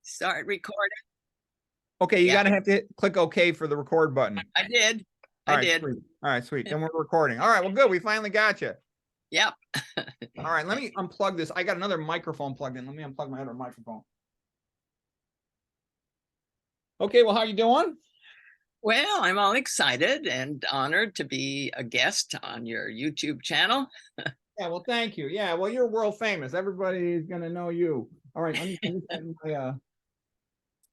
Start recording. Okay, you Yeah. gotta have to click OK for the record button. I did. All I right, did. sweet. All right, sweet. Then we're recording. All right, well, good. We finally got you. Yep. All right, let me unplug this. I got another microphone plugged in. Let me unplug my other microphone. Okay, well, how you doing? Well, I'm all excited and honored to be a guest on your YouTube channel. Yeah, well, thank you. Yeah, well, you're world famous. Everybody's gonna know you. All right, let me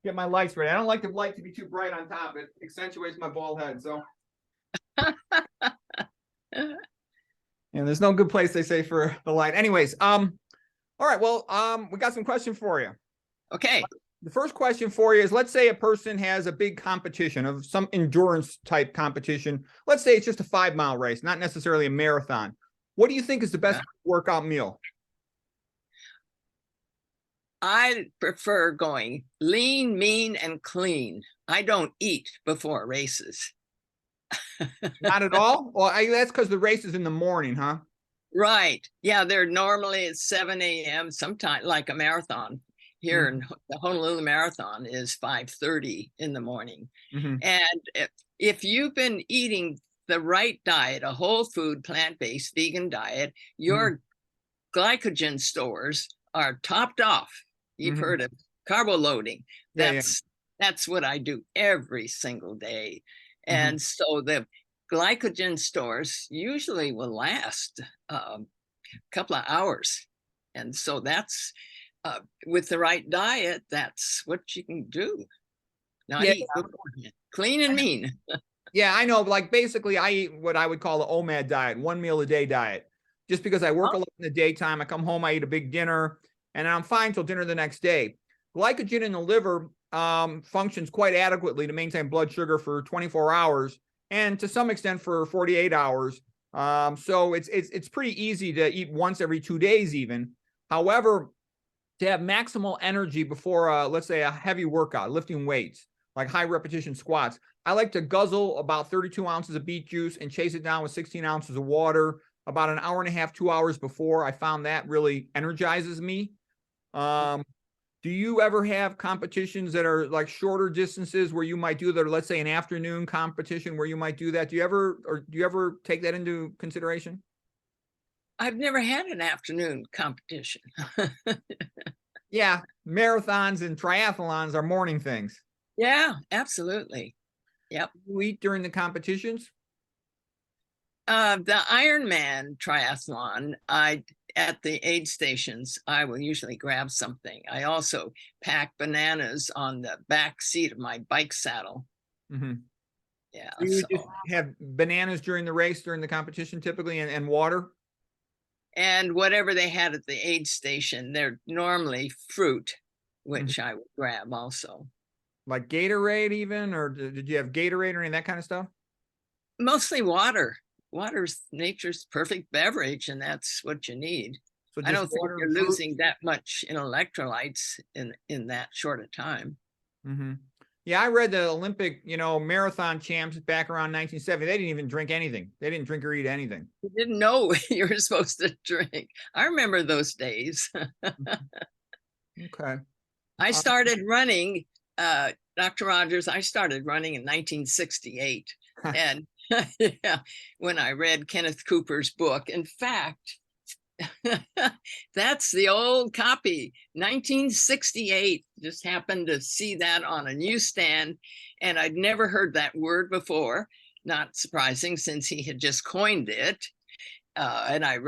get my lights ready. I don't like the light to be too bright on top. It accentuates my bald head. So, and there's no good place, they say, for the light. Anyways, all right, well, we got some questions for you. Okay. The first question for you is, let's say a person has a big competition of some endurance type competition. Let's say it's just a 5-mile race, not necessarily a marathon. What do you think is the best workout meal? I prefer going lean, mean, and clean. I don't eat before races. Not at all? Well, that's because the race is in the morning, huh? Right. Yeah, they're normally at 7 a.m. Sometime like a marathon. Here in the Honolulu Marathon is 5:30 in the morning. And if you've been eating the right diet, a whole food, plant-based, vegan diet, your glycogen stores are topped off. You've heard of carbo loading. That's what I do every single day. And so the glycogen stores usually will last a couple of hours. And so that's with the right diet, that's what you can do. Not eat beforehand. Clean and mean. Yeah, I know. Like, basically, I eat what I would call an OMAD diet, 1 meal a day diet. Just because I work a lot in the daytime, I come home, I eat a big dinner, and I'm fine till dinner the next day. Glycogen in the liver functions quite adequately to maintain blood sugar for 24 hours, and to some extent for 48 hours. So it's pretty easy to eat once every 2 days even. However, to have maximal energy before, let's say, a heavy workout, lifting weights, like high repetition squats, I like to guzzle about 32 ounces of beet juice and chase it down with 16 ounces of water about an hour and a half, 2 hours before. I found that really energizes me. Do you ever have competitions that are like shorter distances where you might do that, or let's say an afternoon competition where you might do that? Do you ever take that into consideration? I've never had an afternoon competition. Yeah, marathons and triathlons are morning things. Yeah, absolutely. Yep. You eat during the competitions? The Ironman triathlon, at the aid stations, I will usually grab something. I also pack bananas on the back seat of my bike saddle. Yeah. So you just have bananas during the race, during the competition, typically, and water? And whatever they had at the aid station, they're normally fruit, which I would grab also. Like Gatorade even, or did you have Gatorade or any of that kind of stuff? Mostly water. Water's nature's perfect beverage, and that's what you need. So I don't think you're losing that much in electrolytes in that short a time. Yeah, I read the Olympic, marathon champs back around 1970. They didn't even drink anything. They didn't drink or eat anything. You didn't know you were supposed to drink. I remember those days. Okay. I started running, Dr. Rogers, I started running in 1968. And yeah, when I read Kenneth Cooper's book. In fact, that's the old copy, 1968. Just happened to see that on a newsstand, and I'd never heard that word before. Not surprising, since he had just coined it. And I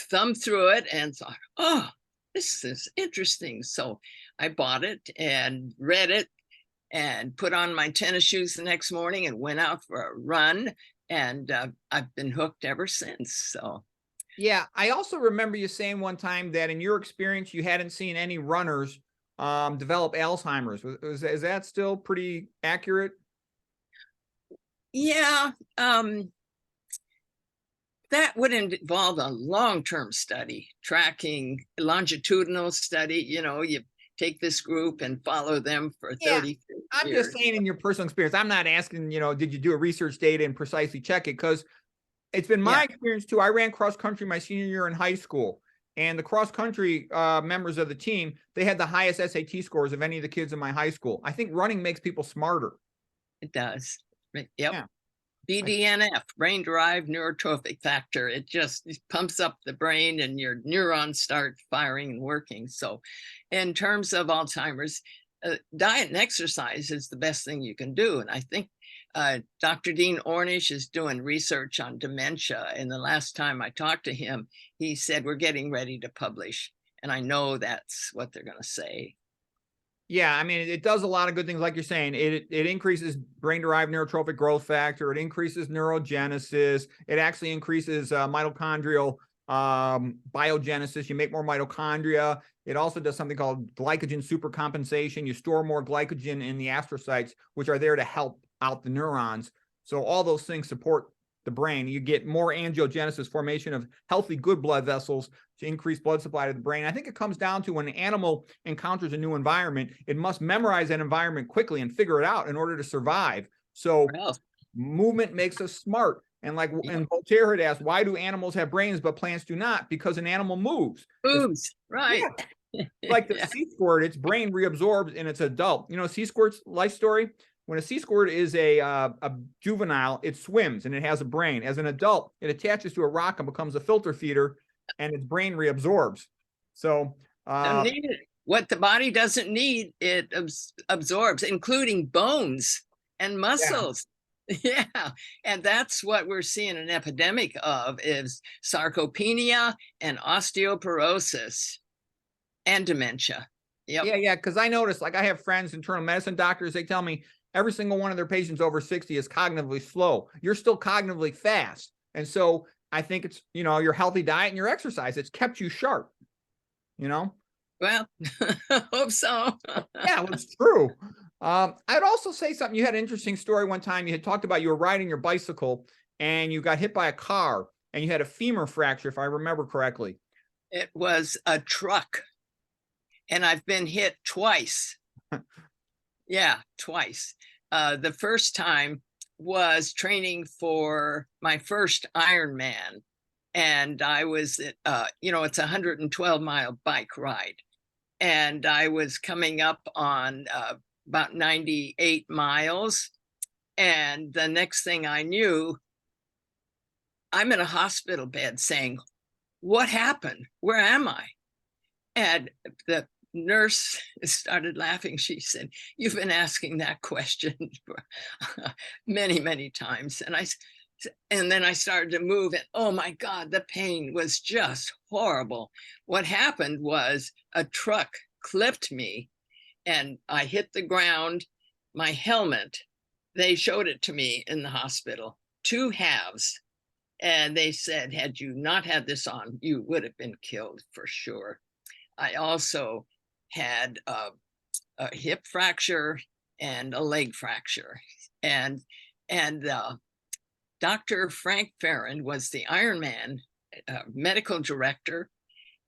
thumbed through it and thought, oh, this is interesting. So I bought it and read it and put on my tennis shoes the next morning and went out for a run. And I've been hooked ever since. So. Yeah, I also remember you saying one time that in your experience, you hadn't seen any runners develop Alzheimer's. Is that still pretty accurate? Yeah, that would involve a long-term study, tracking, longitudinal study. You take this group and follow them for 30 years. I'm just saying, in your personal experience, I'm not asking, did you do a research data and precisely check it? Because it's been my experience too. I ran cross country my senior year in high school, And the cross-country members of the team, they had the highest SAT scores of any of the kids in my high school. I think running makes people smarter. It does. Yep. Yeah. BDNF, brain-derived neurotrophic factor. It just pumps up the brain and your neurons start firing and working. So in terms of Alzheimer's, diet and exercise is the best thing you can do. And I think Dr. Dean Ornish is doing research on dementia. And the last time I talked to him, he said, we're getting ready to publish. And I know that's what they're going to say. Yeah, I mean, it does a lot of good things, like you're saying. It increases brain-derived neurotrophic growth factor. It increases neurogenesis. It actually increases mitochondrial biogenesis. You make more mitochondria. It also does something called glycogen supercompensation. You store more glycogen in the astrocytes, which are there to help out the neurons. So all those things support the brain. You get more angiogenesis, formation of healthy, good blood vessels to increase blood supply to the brain. I think it comes down to when an animal encounters a new environment, it must memorize that environment quickly and figure it out in order to survive. So movement makes us smart. And like, and Voltaire had asked, why do animals have brains but plants do not? Because an animal moves. Moves, right. Yeah. Like the sea squirt, its brain reabsorbs in its adult. You know, sea squirt's life story. When a sea squirt is a juvenile, it swims and it has a brain. As an adult, it attaches to a rock and becomes a filter feeder, and its brain reabsorbs. So what the body doesn't need, it absorbs, including bones and muscles. Yeah. And that's what we're seeing an epidemic of is sarcopenia and osteoporosis and dementia. Yep. Yeah. Because I noticed, like I have friends, internal medicine doctors, they tell me every single one of their patients over 60 is cognitively slow. You're still cognitively fast. And so I think it's, you know, your healthy diet and your exercise, it's kept you sharp, you know? Well, hope so. Yeah, well, it's true. I'd also say something. You had an interesting story one time. You had talked about you were riding your bicycle and you got hit by a car and you had a femur fracture, if I remember correctly. It was a truck. And I've been hit twice. Yeah, twice. The first time was training for my first Ironman. And I was, you know, it's a 112-mile bike ride. And I was coming up on about 98 miles. And the next thing I knew, I'm in a hospital bed saying, what happened? Where am I? And the nurse started laughing. She said, you've been asking that question for many, many times. And then I started to move and oh my God, the pain was just horrible. What happened was a truck clipped me and I hit the ground. My helmet, they showed it to me in the hospital, 2 halves. And they said, had you not had this on, you would have been killed for sure. I also had a hip fracture and a leg fracture. And Dr. Frank Farron was the Ironman medical director,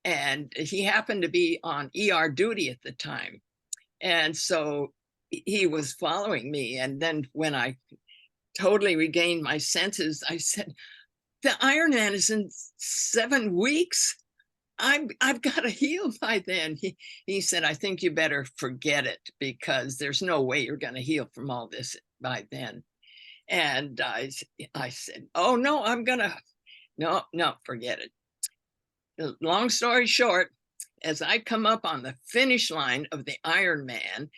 and he happened to be on ER duty at the time. And so he was following me. And then when I totally regained my senses, I said, the Ironman is in 7 weeks. I've got to heal by then. He said, I think you better forget it because there's no way you're going to heal from all this by then. And I said, oh no, no, forget it. Long story short, as I come up on the finish line of the Ironman,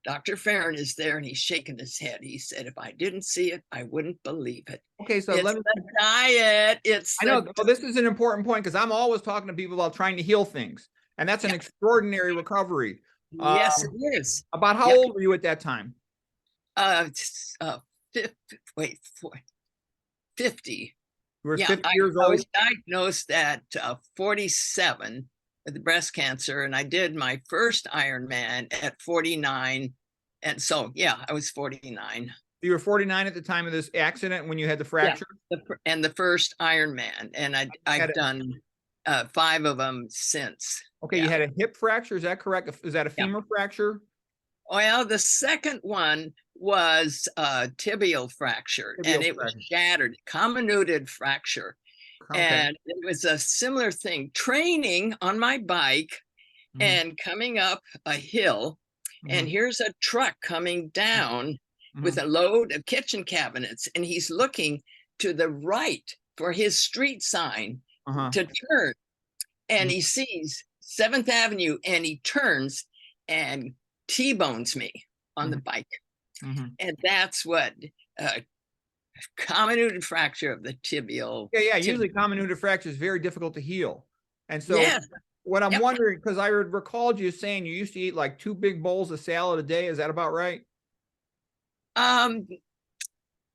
Dr. Farron is there and he's shaking his head. He said, if I didn't see it, I wouldn't believe it. Okay, so it's the diet. I know this is an important point because I'm always talking to people about trying to heal things. And that's an extraordinary recovery. Yes, it is. About how old were you at that time? 50. You were 50 years old? I was diagnosed at 47 with breast cancer, and I did my first Ironman at 49. And so, yeah, I was 49. You were 49 at the time of this accident when you had the fracture? Yeah, and the first Ironman, and I've done 5 of them since. Okay, you had a hip fracture, is that correct? Is that a femur fracture? Well, the second one was a tibial fracture, and it was shattered, comminuted fracture. Okay. And it was a similar thing, training on my bike and coming up a hill. And here's a truck coming down with a load of kitchen cabinets. And he's looking to the right for his street sign to turn. And he sees 7th Avenue and he turns and T-bones me on the bike. And that's what comminuted fracture of the tibial. Yeah. Usually comminuted fracture is very difficult to heal. And so what I'm wondering, because I recalled you saying you used to eat like 2 big bowls of salad a day. Is that about right?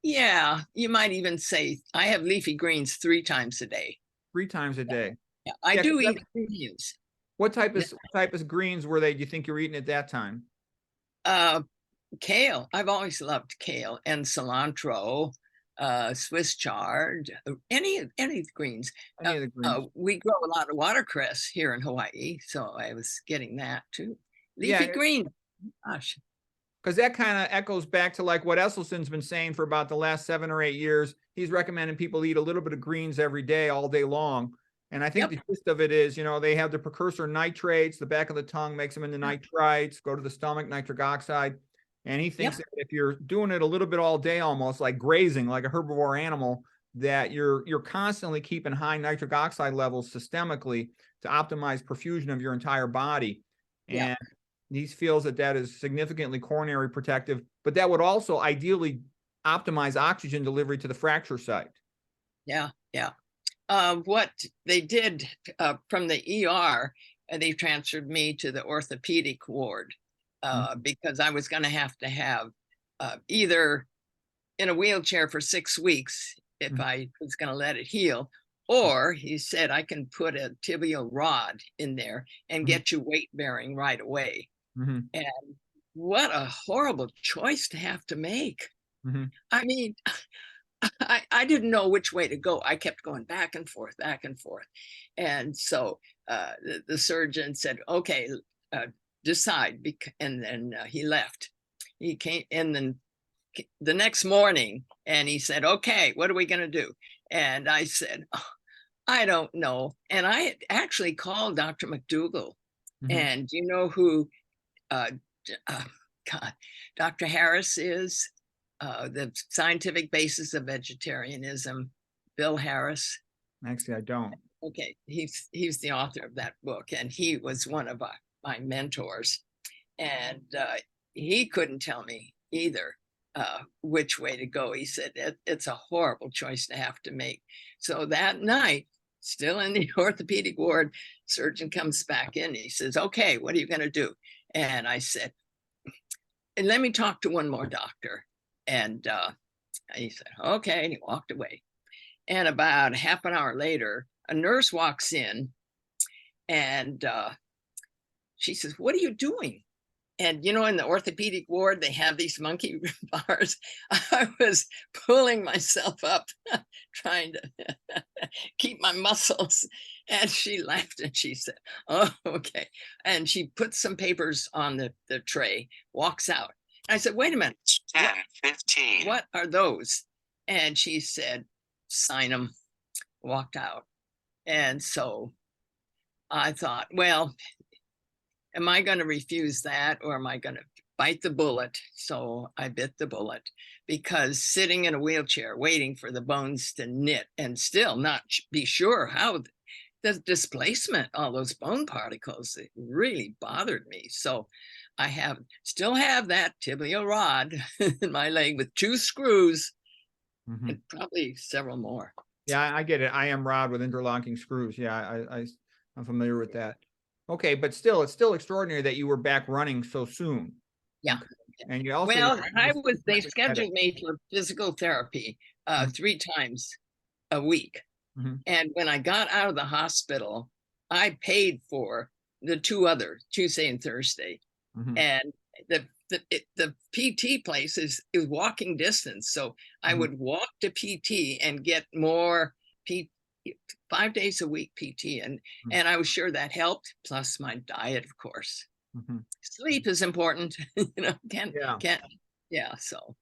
Yeah, you might even say I have leafy greens 3 times a day. 3 times a day. Yeah, I do eat greens. What type of greens were they? Do you think you were eating at that time? Kale. I've always loved kale and cilantro, Swiss chard, any greens. Any of the greens. We grow a lot of watercress here in Hawaii, so I was getting that too. Leafy green. Gosh. Because that kind of echoes back to like what Esselstyn's been saying for about the last 7 or 8 years. He's recommending people eat a little bit of greens every day, all day long. And I think the gist of it is, they have the precursor nitrates, the back of the tongue makes them into nitrites, go to the stomach, nitric oxide. And he thinks that if you're doing it a little bit all day, almost like grazing, like a herbivore animal, that you're constantly keeping high nitric oxide levels systemically to optimize perfusion of your entire body. And he feels that is significantly coronary protective, but that would also ideally optimize oxygen delivery to the fracture site. Yeah. What they did from the ER, they transferred me to the orthopedic ward because I was going to have either in a wheelchair for 6 weeks if I was going to let it heal, or he said I can put a tibial rod in there and get you weight bearing right away. And what a horrible choice to have to make. I mean, I didn't know which way to go. I kept going back and forth. And so the surgeon said, okay, decide. And then he left. He came, and then the next morning, and he said, okay, what are we going to do? And I said, I don't know. And I had actually called Dr. McDougall. And you know who Dr. Harris is? The scientific basis of vegetarianism, Bill Harris. Actually, I don't. Okay, he's the author of that book, and he was one of my mentors, and he couldn't tell me either which way to go. He said it's a horrible choice to have to make. So that night, still in the orthopedic ward, surgeon comes back in. He says, okay, what are you going to do? And I said, and let me talk to one more doctor. And he said, okay, and he walked away. And about half an hour later, a nurse walks in and she says, what are you doing? And, in the orthopedic ward, they have these monkey bars. I was pulling myself up, trying to keep my muscles. And she laughed and she said, oh, okay. And she put some papers on the tray, walks out. I said, wait a minute. 10, 15. What are those? And she said, sign them, walked out. And so I thought, well, am I going to refuse that, or am I going to bite the bullet? So I bit the bullet, because sitting in a wheelchair waiting for the bones to knit and still not be sure how the displacement, all those bone particles, it really bothered me. So I still have that tibial rod in my leg with 2 screws and probably several more. Yeah, I get it. I am rod with interlocking screws. Yeah, I'm familiar with that. Okay, but still, it's still extraordinary that you were back running so soon. Yeah. And you also they scheduled me for physical therapy 3 times a week. And when I got out of the hospital, I paid for the 2 other, Tuesday and Thursday. And the PT place is walking distance. So I would walk to PT and get more 5 days a week PT. And I was sure that helped, plus my diet, of course. Sleep is important, so.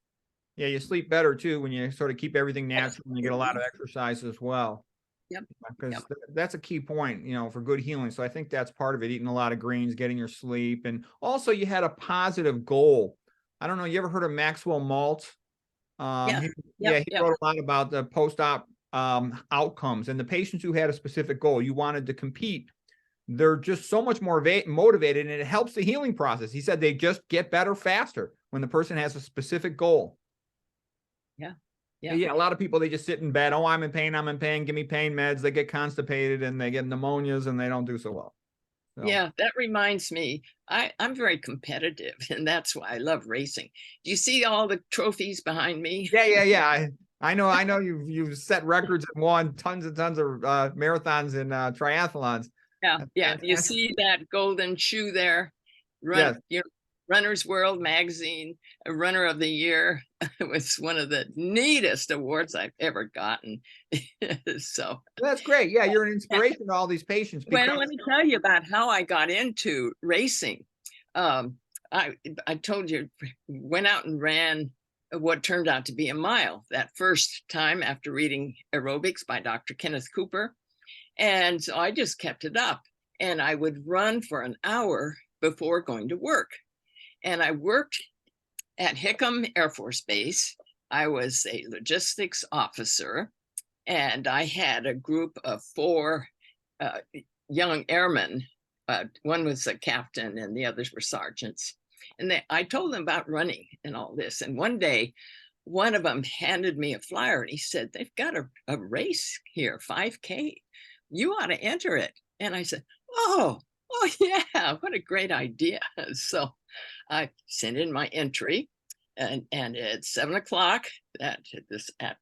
Yeah, you sleep better too when you sort of keep everything natural and you get a lot of exercise as well. Yep. Because that's a key point, for good healing. So I think that's part of it, eating a lot of greens, getting your sleep. And also you had a positive goal. I don't know, you ever heard of Maxwell Maltz? He wrote a lot about the post-op outcomes and the patients who had a specific goal. You wanted to compete. They're just so much more motivated, and it helps the healing process. He said they just get better faster when the person has a specific goal. Yeah, a lot of people, they just sit in bed. Oh, I'm in pain. Give me pain meds. They get constipated and they get pneumonias and they don't do so well. So. Yeah, that reminds me, I'm very competitive, and that's why I love racing. Do you see all the trophies behind me? Yeah. I know you've set records and won tons and tons of marathons and triathlons. Yeah. You see that golden shoe there? Runner's World magazine, a runner of the year. It was one of the neatest awards I've ever gotten. So that's great. Yeah, you're an inspiration to all these patients. Well, let me tell you about how I got into racing. I told you, went out and ran what turned out to be a mile that first time after reading Aerobics by Dr. Kenneth Cooper. And so I just kept it up, and I would run for an hour before going to work. And I worked at Hickam Air Force Base. I was a logistics officer, and I had a group of 4 young airmen. One was a captain and the others were sergeants. And I told them about running and all this. And one day, one of them handed me a flyer and he said, they've got a race here, 5K. You ought to enter it. And I said, oh yeah, what a great idea. So I sent in my entry, and at 7 o'clock that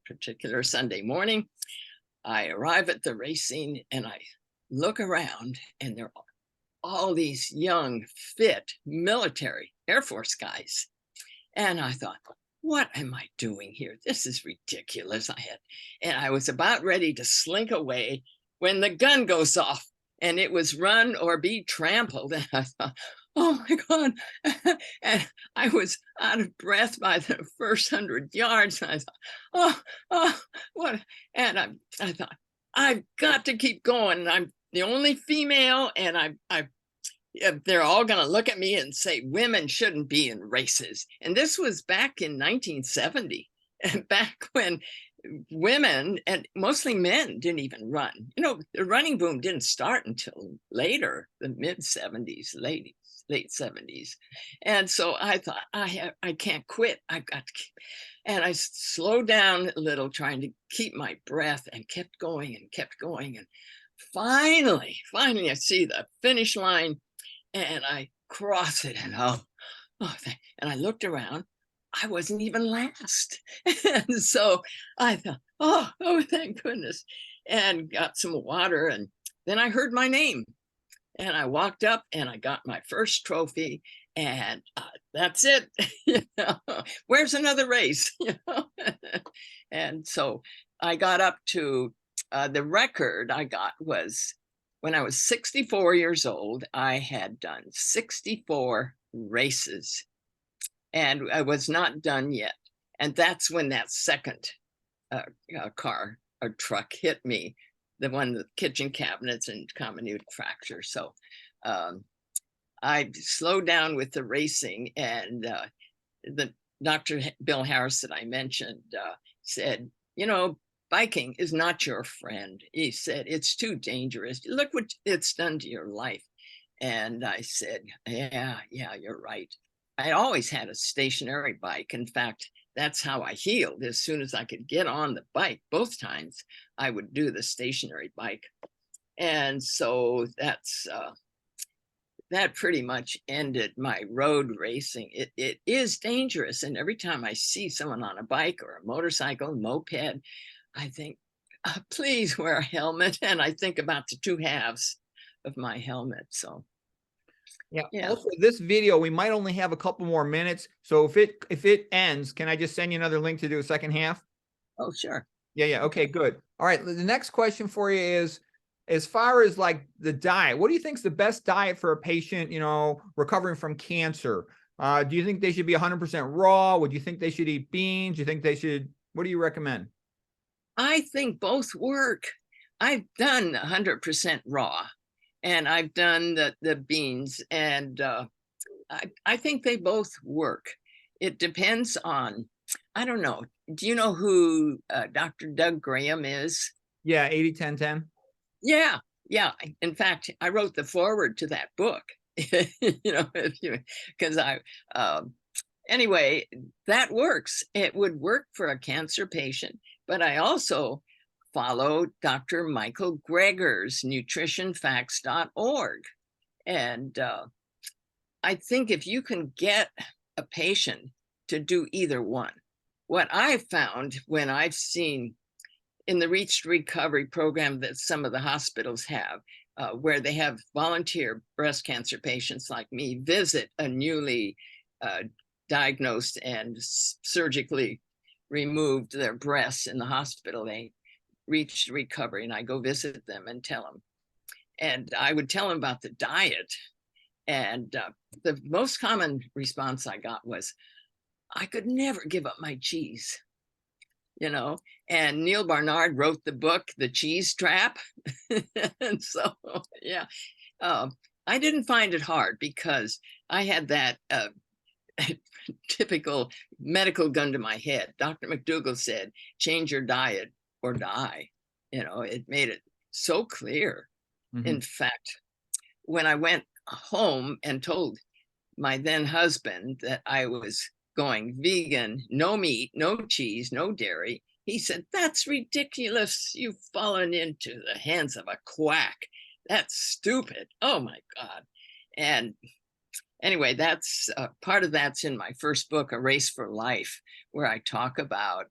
particular Sunday morning, I arrive at the racing and I look around, and there are all these young, fit military Air Force guys. And I thought, what am I doing here? This is ridiculous. I was about ready to slink away when the gun goes off, and it was run or be trampled. And I thought, oh my God. And I was out of breath by the first 100 yards. And I thought, what? And I thought, I've got to keep going. And I'm the only female, and they're all going to look at me and say women shouldn't be in races. And this was back in 1970, back when women, and mostly men, didn't even run. The running boom didn't start until later, the mid 70s, late 70s. And so I thought, I can't quit. I've got to keep. And I slowed down a little, trying to keep my breath, and kept going. And finally I see the finish line, and I cross it, and and I looked around. I wasn't even last. And so I thought, oh, thank goodness, and got some water. And then I heard my name, and I walked up and I got my first trophy, and that's it. Where's another race? And so I got up to the record I got was when I was 64 years old. I had done 64 races, and I was not done yet. And that's when that second car or truck hit me, the one with kitchen cabinets and comminuted fracture. So I slowed down with the racing, and the Dr. Bill Harris that I mentioned said, biking is not your friend. He said, it's too dangerous. Look what it's done to your life. And I said, yeah, you're right. I always had a stationary bike. In fact, that's how I healed. As soon as I could get on the bike, both times I would do the stationary bike. And so that pretty much ended my road racing. It is dangerous. And every time I see someone on a bike or a motorcycle, moped, I think, please wear a helmet. And I think about the 2 halves of my helmet. So yeah. Also, this video, we might only have a couple more minutes. So if it ends, can I just send you another link to do a second half? Oh, sure. Yeah. Okay, good. All right. The next question for you is, as far as like the diet, what do you think is the best diet for a patient, recovering from cancer? Do you think they should be 100% raw? Would you think they should eat beans? Do you think what do you recommend? I think both work. I've done 100% raw, and I've done the beans, and I think they both work. It depends on, I don't know. Do you know who Dr. Doug Graham is? Yeah, 80-10-10. Yeah, yeah. In fact, I wrote the foreword to that book. Because anyway, that works. It would work for a cancer patient, but I also follow Dr. Michael Greger's nutritionfacts.org. And I think if you can get a patient to do either one, what I've found when I've seen in the Reach to Recovery program that some of the hospitals have, where they have volunteer breast cancer patients like me visit a newly diagnosed and surgically removed their breasts in the hospital, they Reach to Recovery, and I go visit them and tell them. And I would tell them about the diet. And the most common response I got was, I could never give up my cheese. And Neil Barnard wrote the book, The Cheese Trap. And so, yeah, I didn't find it hard because I had that typical medical gun to my head. Dr. McDougall said, change your diet or die. It made it so clear. Mm-hmm. In fact, when I went home and told my then husband that I was going vegan, no meat, no cheese, no dairy, he said, that's ridiculous. You've fallen into the hands of a quack. That's stupid. Oh my God. And anyway, that's part of that's in my first book, A Race for Life, where I talk about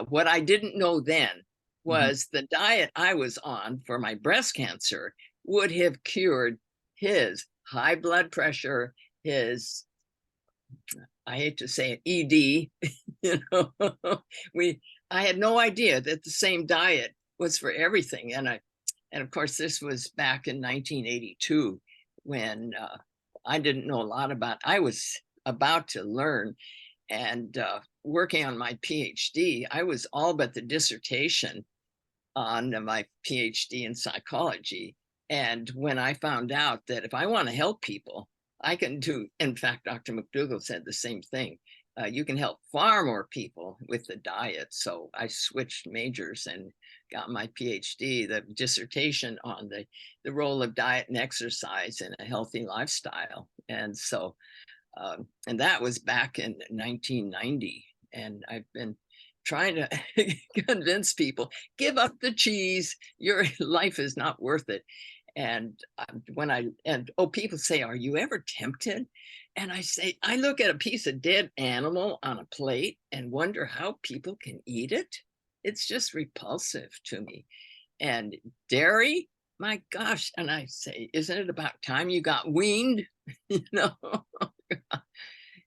what I didn't know then was the diet I was on for my breast cancer would have cured his high blood pressure, his, I hate to say it, ED, I had no idea that the same diet was for everything. And of course, this was back in 1982 when I didn't know a lot I was about to learn, and working on my PhD, I was all but the dissertation on my PhD in psychology. And when I found out that if I want to help people, I can do, in fact, Dr. McDougall said the same thing. You can help far more people with the diet. So I switched majors and got my PhD, the dissertation on the role of diet and exercise in a healthy lifestyle. And so, and that was back in 1990. And I've been trying to convince people, give up the cheese. Your life is not worth it. And people say, are you ever tempted? And I say, I look at a piece of dead animal on a plate and wonder how people can eat it. It's just repulsive to me. And dairy, my gosh. And I say, isn't it about time you got weaned?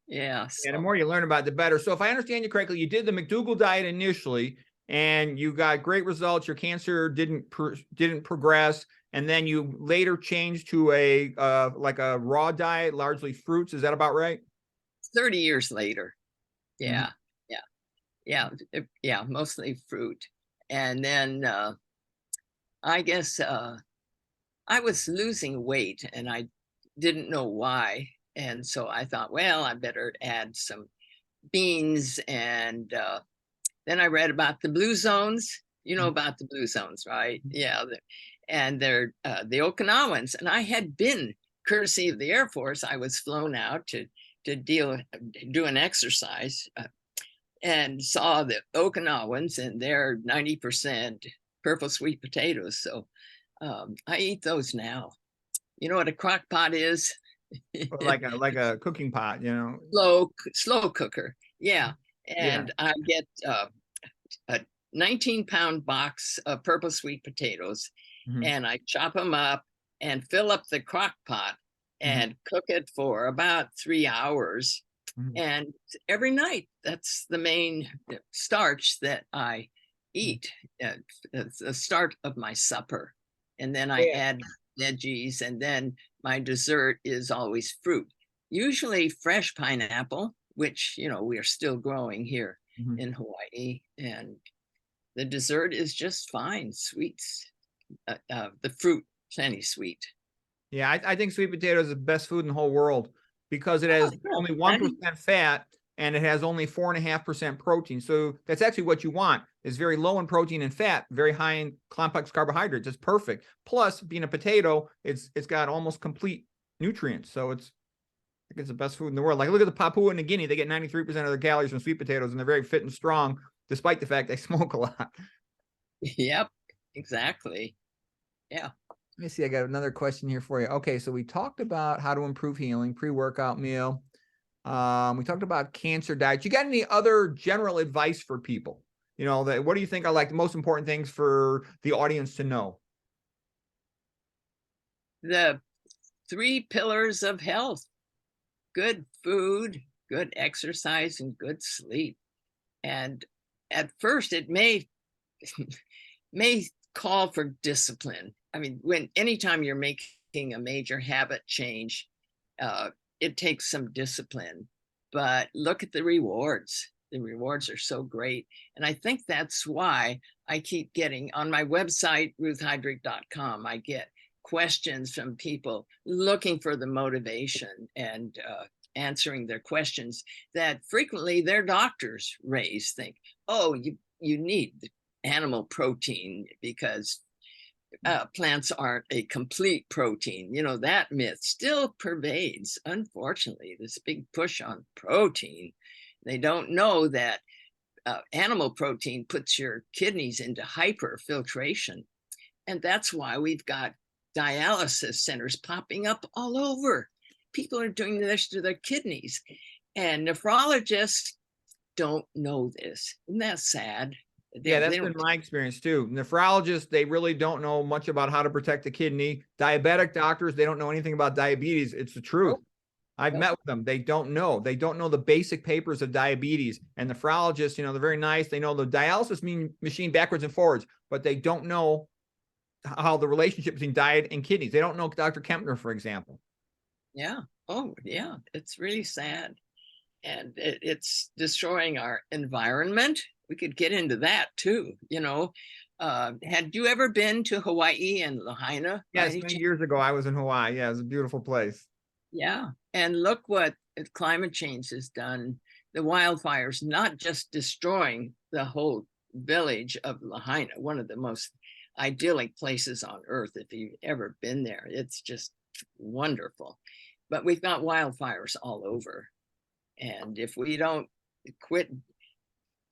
Yeah. So. And the more you learn about it, the better. So if I understand you correctly, you did the McDougall diet initially, and you got great results. Your cancer didn't progress. And then you later changed to a like a raw diet, largely fruits. Is that about right? 30 years later. Yeah. Yeah. Mostly fruit. And then I guess I was losing weight and I didn't know why. And so I thought, well, I better add some beans. And then I read about the blue zones. You know about the blue zones, right? Yeah. And they're the Okinawans. And I had been, courtesy of the Air Force, I was flown out to do an exercise and saw the Okinawans and their 90% purple sweet potatoes. So I eat those now. You know what a crock pot is? like a cooking pot, Slow cooker. Yeah. And I get a 19-pound box of purple sweet potatoes, and I chop them up and fill up the crock pot and cook it for about 3 hours. And every night, that's the main starch that I eat. It's the start of my supper. And then I add veggies, and then my dessert is always fruit, usually fresh pineapple, which, we are still growing here in Hawaii. And the dessert is just fine, sweets. the fruit plenty sweet. Yeah, I think sweet potato is the best food in the whole world because it has only 1% fat and it has only 4.5% protein. So that's actually what you want. It's very low in protein and fat, very high in complex carbohydrates. It's perfect. Plus, being a potato, it's got almost complete nutrients. So I think it's the best food in the world. Like look at the Papua New Guinea. They get 93% of their calories from sweet potatoes and they're very fit and strong, despite the fact they smoke a lot. Yep, exactly. Yeah. Let me see. I got another question here for you. Okay, so we talked about how to improve healing, pre-workout meal. We talked about cancer diet. You got any other general advice for people? You know, what do you think are like the most important things for the audience to know? The 3 pillars of health: good food, good exercise, and good sleep. And at first it may call for discipline. I mean, anytime you're making a major habit change, it takes some discipline, but look at the rewards. The rewards are so great. And I think that's why I keep getting on my website, ruthheidrich.com, I get questions from people looking for the motivation and answering their questions that frequently their doctors think, oh, you need animal protein because plants aren't a complete protein. You know, that myth still pervades, unfortunately, this big push on protein. They don't know that animal protein puts your kidneys into hyperfiltration. And that's why we've got dialysis centers popping up all over. People are doing this to their kidneys. And nephrologists don't know this. Isn't that sad? Yeah, that's been my experience too. Nephrologists, they really don't know much about how to protect the kidney. Diabetic doctors, they don't know anything about diabetes. It's the truth. I've met with them. They don't know. They don't know the basic papers of diabetes. And nephrologists, you know, they're very nice. They know the dialysis machine backwards and forwards, but they don't know how the relationship between diet and kidneys. They don't know Dr. Kempner, for example. Yeah. Oh, yeah. It's really sad. And it's destroying our environment. We could get into that too. You know, had you ever been to Hawaii and Lahaina? Yes, many years ago I was in Hawaii. Yeah, it was a beautiful place. Yeah. And look what climate change has done. The wildfires, not just destroying the whole village of Lahaina, one of the most idyllic places on earth. If you've ever been there, it's just wonderful. But we've got wildfires all over. And if we don't quit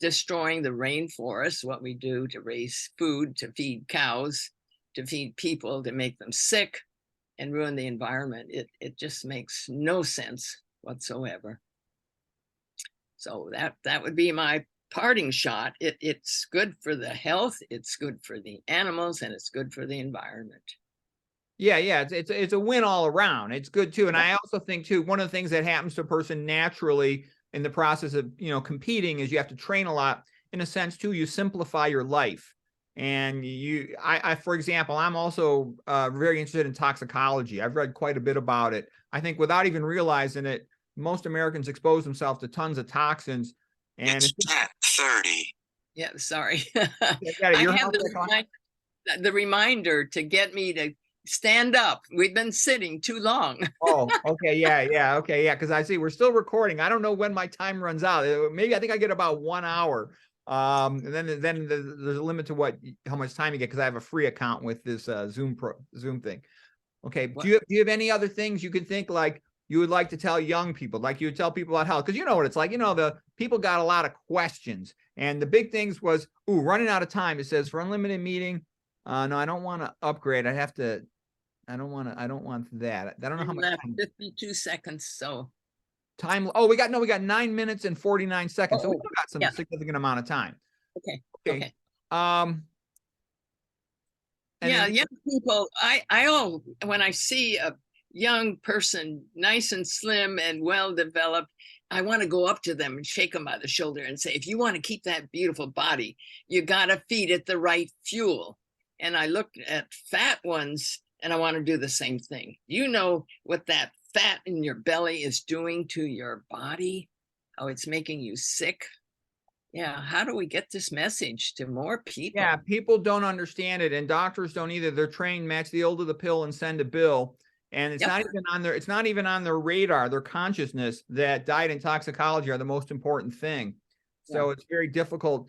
destroying the rainforest, what we do to raise food, to feed cows, to feed people, to make them sick and ruin the environment, it just makes no sense whatsoever. So that would be my parting shot. It's good for the health, it's good for the animals, and it's good for the environment. Yeah, it's a win all around. It's good too. And I also think too, one of the things that happens to a person naturally in the process of, you know, competing is you have to train a lot. In a sense too, you simplify your life. And I for example, I'm also very interested in toxicology. I've read quite a bit about it. I think without even realizing it, most Americans expose themselves to tons of toxins. And it's 10:30. Yeah, sorry. I have the reminder to get me to stand up. We've been sitting too long. Oh, okay. Yeah. Okay. Yeah. Cause I see we're still recording. I don't know when my time runs out. Maybe I think I get about 1 hour. And then there's a limit to how much time you get. Cause I have a free account with this Zoom thing. Okay. Do you have any other things you can think like you would like to tell young people, like you would tell people about health? Cause you know what it's like, you know, the people got a lot of questions and the big things was, running out of time. It says for unlimited meeting. No, I don't want to upgrade. I don't want that. I don't know how much time. 52 seconds. So time. Oh, we got 9 minutes and 49 seconds. So we got some significant amount of time. Okay. Young people. When I see a young person, nice and slim and well developed, I want to go up to them and shake them by the shoulder and say, if you want to keep that beautiful body, you got to feed it the right fuel. And I look at fat ones and I want to do the same thing. You know what that fat in your belly is doing to your body? How it's making you sick? Yeah, how do we get this message to more people? Yeah, people don't understand it, and doctors don't either. They're trained match the ill to the pill and send a bill. And it's Yep. not even on their radar, their consciousness, that diet and toxicology are the most important thing. Yeah. So it's very difficult,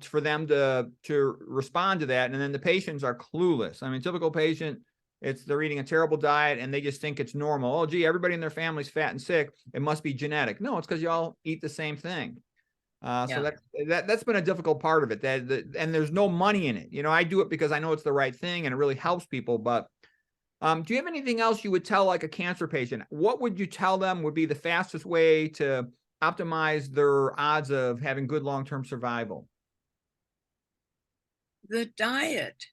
for them to respond to that. And then the patients are clueless. I mean, typical patient, they're eating a terrible diet and they just think it's normal. Oh, gee, everybody in their family's fat and sick. It must be genetic. No, it's because you all eat the same thing. So that's been a difficult part of it. And there's no money in it. I do it because I know it's the right thing and it really helps people. But do you have anything else you would tell like a cancer patient? What would you tell them would be the fastest way to optimize their odds of having good long-term survival? The diet.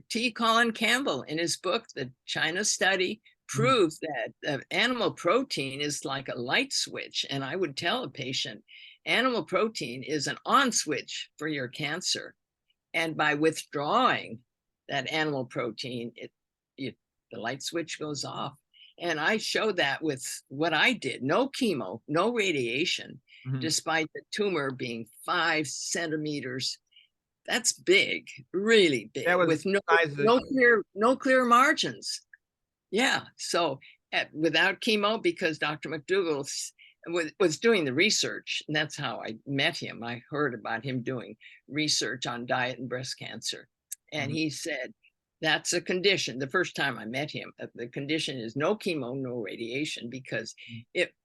T. Colin Campbell, in his book, The China Study, proves that animal protein is like a light switch. And I would tell a patient, animal protein is an on switch for your cancer. And by withdrawing that animal protein, the light switch goes off. And I showed that with what I did. No chemo, no radiation, despite the tumor being 5 centimeters. That's big, really big, with no clear margins. Yeah. So without chemo, because Dr. McDougall was doing the research, and that's how I met him. I heard about him doing research on diet and breast cancer. And he said, that's a condition. The first time I met him, the condition is no chemo, no radiation, because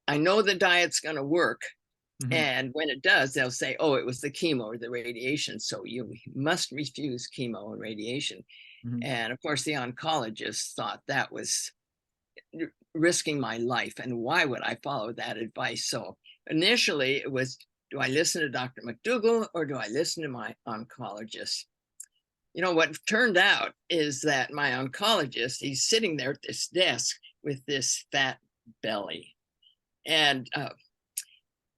I know the diet's going to work. And when it does, they'll say, oh, it was the chemo or the radiation. So you must refuse chemo and radiation. And of course, the oncologist thought that was risking my life. And why would I follow that advice? So initially it was, do I listen to Dr. McDougall or do I listen to my oncologist? What turned out is that my oncologist, he's sitting there at this desk with this fat belly. And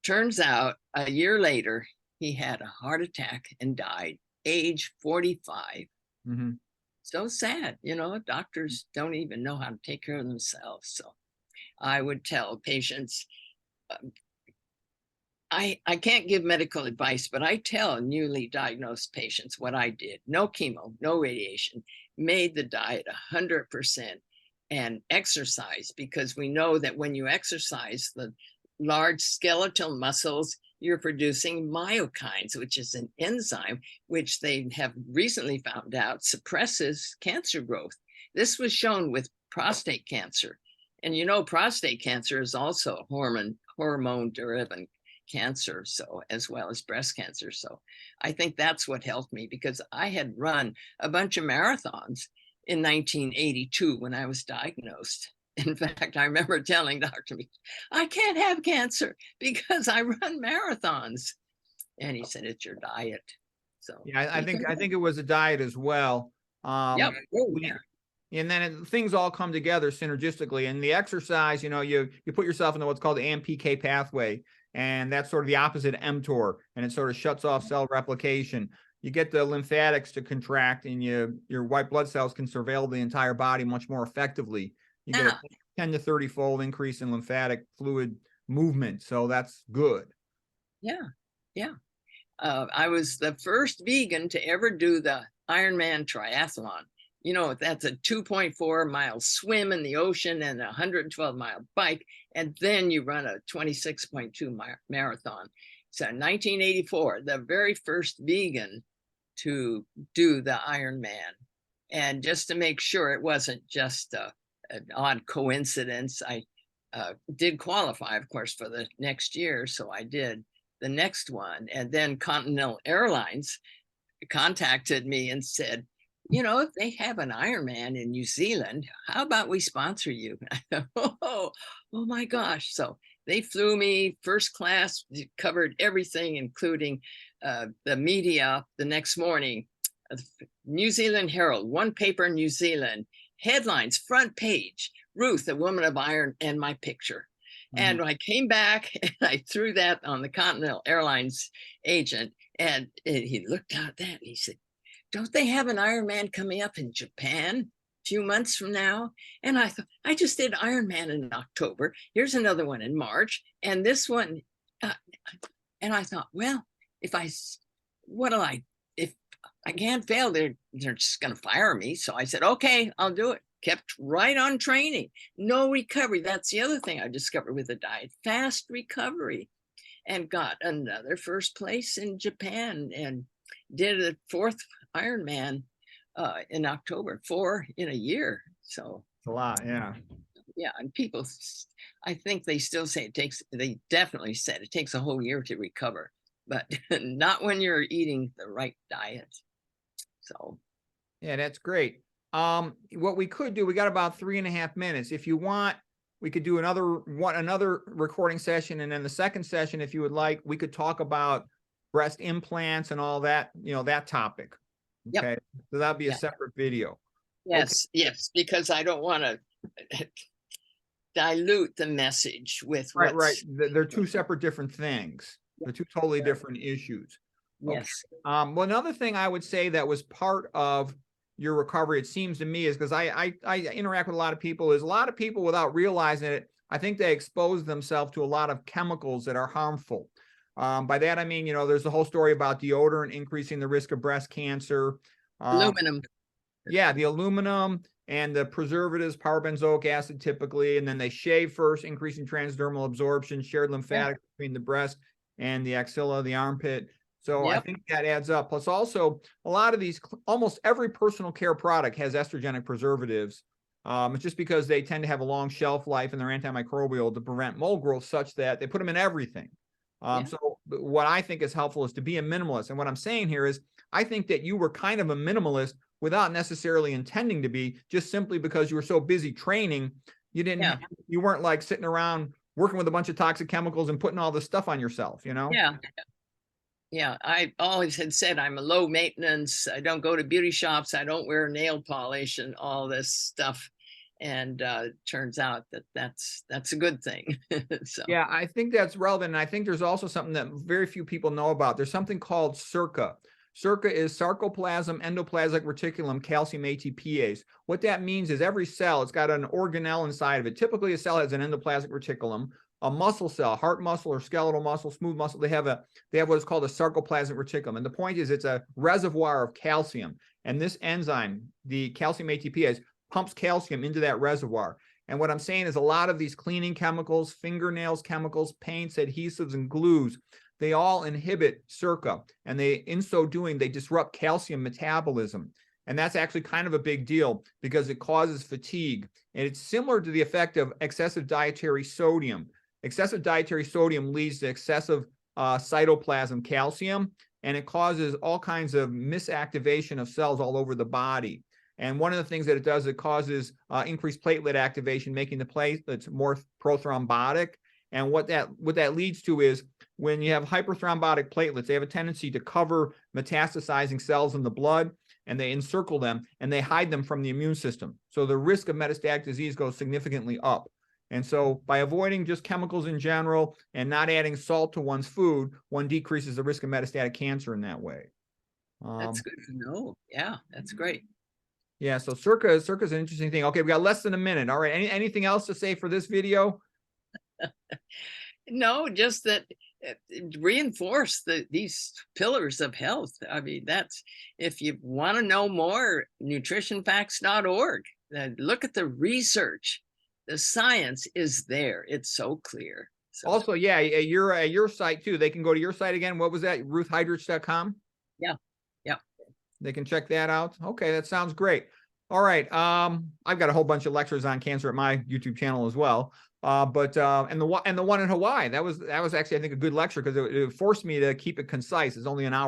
turns out a year later, he had a heart attack and died, age 45. So sad, doctors don't even know how to take care of themselves. So I would tell patients, I can't give medical advice, but I tell newly diagnosed patients what I did. No chemo, no radiation, made the diet 100%, and exercise, because we know that when you exercise, the large skeletal muscles, you're producing myokines, which is an enzyme which they have recently found out suppresses cancer growth. This was shown with prostate cancer. And prostate cancer is also hormone-driven cancer, so as well as breast cancer. So I think that's what helped me, because I had run a bunch of marathons in 1982 when I was diagnosed. In fact, I remember telling Dr. B, I can't have cancer because I run marathons. And he said, it's your diet. So yeah, I think it was a diet as well. Yep. And then things all come together synergistically. And the exercise, you put yourself into what's called the AMPK pathway, and that's sort of the opposite mTOR, and it sort of shuts off cell replication. You get the lymphatics to contract, and your white blood cells can surveil the entire body much more effectively. You get a 10 to 30-fold increase in lymphatic fluid movement. So that's good. Yeah. I was the first vegan to ever do the Ironman triathlon. That's a 2.4 mile swim in the ocean and a 112-mile bike. And then you run a 26.2 marathon. So 1984, the very first vegan to do the Ironman. And just to make sure it wasn't just an odd coincidence, I did qualify, of course, for the next year. So I did the next one. And then Continental Airlines contacted me and said, if they have an Ironman in New Zealand, how about we sponsor you? I thought, oh my gosh. So they flew me first class, covered everything, including the media the next morning. New Zealand Herald, one paper in New Zealand, headlines, front page, Ruth, a woman of iron, and my picture. And I came back and I threw that on the Continental Airlines agent, and he looked at that and he said, don't they have an Ironman coming up in Japan a few months from now? And I thought, I just did Ironman in October. Here's another one in March. And this one, And I thought, well, if I can't fail, they're just going to fire me. So I said, okay, I'll do it. Kept right on training. No recovery. That's the other thing I discovered with the diet, fast recovery, and got another first place in Japan and did a 4th Ironman in October, 4 in a year. So it's a lot. Yeah. Yeah. And people, I think they still say they definitely said it takes a whole year to recover, but not when you're eating the right diet. So, yeah, that's great. What we could do, we got about 3.5 minutes. If you want, we could do another recording session. And then the second session, if you would like, we could talk about breast implants and all that, that topic. Okay. Yep. So that'd be a separate video. Yes. Okay. Yes. Because I don't want to dilute the message with right. They're two separate different things. They're two totally different issues. Yes. Okay. Well, another thing I would say that was part of your recovery, it seems to me, is because I interact with a lot of people, is a lot of people without realizing it, I think they expose themselves to a lot of chemicals that are harmful. By that, I mean, there's the whole story about deodorant increasing the risk of breast cancer. Aluminum. Yeah, the aluminum and the preservatives, parabenzoic acid typically, and then they shave first, increasing transdermal absorption, shared lymphatics between the breast and the axilla, the armpit. So I think that adds up. Plus also a lot of these, almost every personal care product has estrogenic preservatives. It's just because they tend to have a long shelf life and they're antimicrobial to prevent mole growth, such that they put them in everything. So what I think is helpful is to be a minimalist. And what I'm saying here is, I think that you were kind of a minimalist without necessarily intending to be, just simply because you were so busy training. You weren't like sitting around working with a bunch of toxic chemicals and putting all this stuff on yourself, Yeah, I always had said I'm a low maintenance. I don't go to beauty shops. I don't wear nail polish and all this stuff. And turns out that that's a good thing. So yeah, I think that's relevant. And I think there's also something that very few people know about. There's something called SERCA. SERCA is sarcoplasm endoplasmic reticulum calcium ATPase. What that means is every cell, it's got an organelle inside of it. Typically, a cell has an endoplasmic reticulum. A muscle cell, heart muscle or skeletal muscle, smooth muscle, they have what is called a sarcoplasmic reticulum. And the point is, it's a reservoir of calcium. And this enzyme, the calcium ATPase, pumps calcium into that reservoir. And what I'm saying is, a lot of these cleaning chemicals, fingernails chemicals, paints, adhesives, and glues, they all inhibit SERCA. And in so doing, they disrupt calcium metabolism. And that's actually kind of a big deal because it causes fatigue. And it's similar to the effect of excessive dietary sodium. Excessive dietary sodium leads to excessive cytoplasm calcium, and it causes all kinds of misactivation of cells all over the body. And one of the things that it does, it causes increased platelet activation, making the platelets more prothrombotic. And what that leads to is, when you have hyperthrombotic platelets, they have a tendency to cover metastasizing cells in the blood, and they encircle them, and they hide them from the immune system. So the risk of metastatic disease goes significantly up. And so by avoiding just chemicals in general and not adding salt to one's food, one decreases the risk of metastatic cancer in that way. That's good to know. Yeah, that's great. Yeah, so SERCA is an interesting thing. Okay, we got less than a minute. All right, anything else to say for this video? No, just that reinforce these pillars of health. I mean, that's, if you want to know more, nutritionfacts.org. Look at the research. The science is there. It's so clear. So, also, yeah, your site too. They can go to your site again. What was that? RuthHeidrich.com? Yeah. They can check that out. Okay, that sounds great. All right. I've got a whole bunch of lectures on cancer at my YouTube channel as well. But and the one in Hawaii, that was actually, I think, a good lecture, because it forced me to keep it concise. It's only an hour